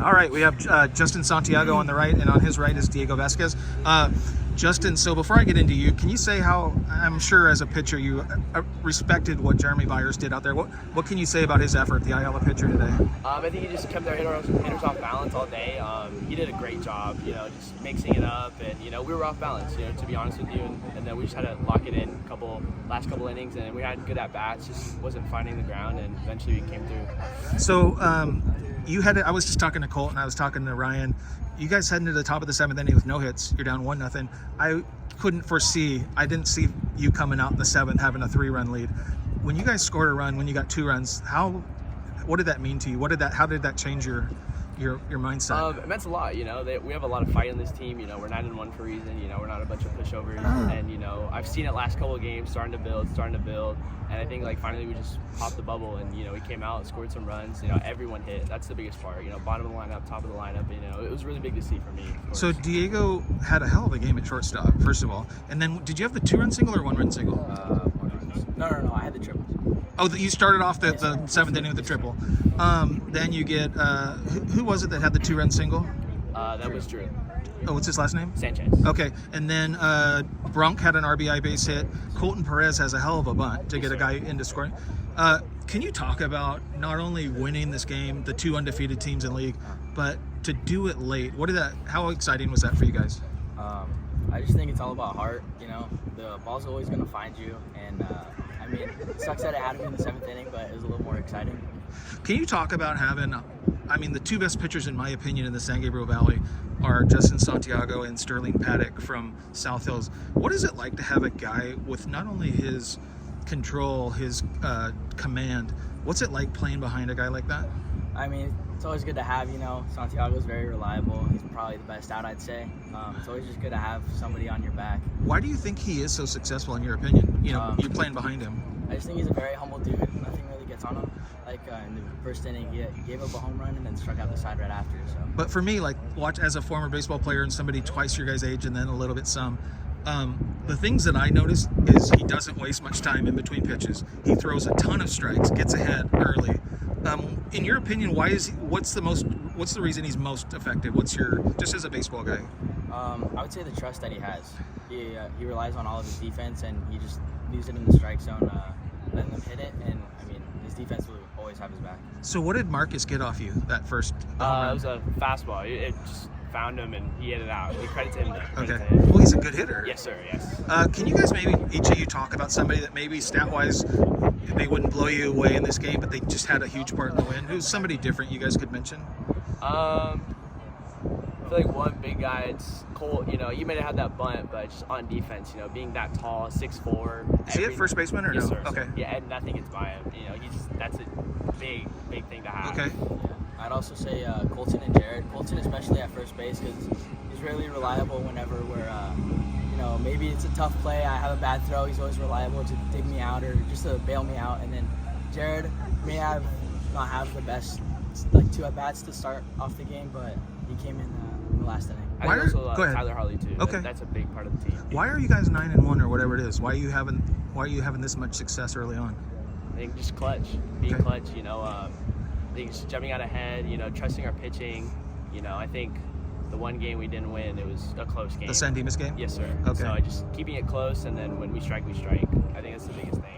All right, we have Justin Santiago on the right, and on his right is Diego Vazquez. Justin, so before I get into you, can you say how, I'm sure as a pitcher you respected what Jeremy Byers did out there. What can you say about his effort, the Ayala pitcher today? I think he just kept their hitters off balance all day. He did a great job, just mixing it up, and we were off balance, to be honest with you, and then we just had to lock it in last couple innings, and we had good at bats, just wasn't finding the ground, and eventually we came through. So I was just talking to Colt and I was talking to Ryan. You guys heading to the top of the 7th inning with no hits. You're down 1-0. I didn't see you coming out in the 7th having a 3-run lead. When you guys scored a run, when you got 2 runs, what did that mean to you? How did that change your mindset? It meant a lot. We have a lot of fight in this team. We're 9-1 for a reason. We're not a bunch of pushovers. And I've seen it last couple of games starting to build. And I think finally we just popped the bubble, and we came out, scored some runs. Everyone hit. That's the biggest part. Bottom of the lineup, top of the lineup. It was really big to see for me. So Diego had a hell of a game at shortstop, first of all. And then did you have the 2-run single or 1-run single? No. I had the triple. Oh, you started off the 7th inning with the triple. Then you get who was it that had the 2-run single? That was Drew. Oh, what's his last name? Sanchez. Okay, and then Brunk had an RBI base hit. Colton Perez has a hell of a bunt to get a guy into scoring. Can you talk about not only winning this game, the 2 undefeated teams in league, but to do it late? How exciting was that for you guys? I just think it's all about heart. The ball's always going to find you, and it sucks that it had to be in the 7th inning, but it was a little more exciting. Can you talk about having, the 2 best pitchers in my opinion in the San Gabriel Valley are Justin Santiago and Sterling Paddock from South Hills. What is it like to have a guy with not only his control, his command, what's it like playing behind a guy like that? It's always good to have, Santiago's very reliable. He's probably the best out, I'd say. It's always just good to have somebody on your back. Why do you think he is so successful in your opinion? You're playing behind him. I just think he's a very humble dude. Nothing really gets on him. In the first inning, he gave up a home run and then struck out the side right after. So. But for me, watch as a former baseball player and somebody twice your guys' age and then a little bit some, the things that I noticed is he doesn't waste much time in between pitches. He throws a ton of strikes, gets ahead early. In your opinion, what's the reason he's most effective? Just as a baseball guy? I would say the trust that he has. He relies on all of his defense, and he just leaves it in the strike zone, letting them hit it, and his defense will always have his back. So what did Marcus get off you that first? It was a fastball. It just found him and he hit it out. We credit to him. Okay. Well, he's a good hitter. Yes, sir. Yes. Can you guys maybe each of you talk about somebody that maybe stat-wise they wouldn't blow you away in this game, but they just had a huge part in the win? Who's somebody different you guys could mention? I feel like one big guy, it's Colt. You may have had that bunt, but just on defense, being that tall, 6'4". Is he a first baseman or yes, no? Sir. Okay. Yeah, and nothing gets by him. That's a big thing to have. Okay. Yeah. I'd also say Colton and Jared. Colton especially at first base because he's really reliable whenever we're, maybe it's a tough play. I have a bad throw. He's always reliable to dig me out or just to bail me out. And then Jared may not have the best 2 at-bats to start off the game, but he came in the last inning. I think also go ahead. Tyler Harley too. Okay. That's a big part of the team. Why are you guys 9-1 or whatever it is? Why are you having this much success early on? I think just clutch, being okay. clutch. I think just jumping out ahead. Trusting our pitching. I think the one game we didn't win, it was a close game. The San Dimas game? Yes, sir. Okay. So just keeping it close, and then when we strike, we strike. I think that's the biggest thing.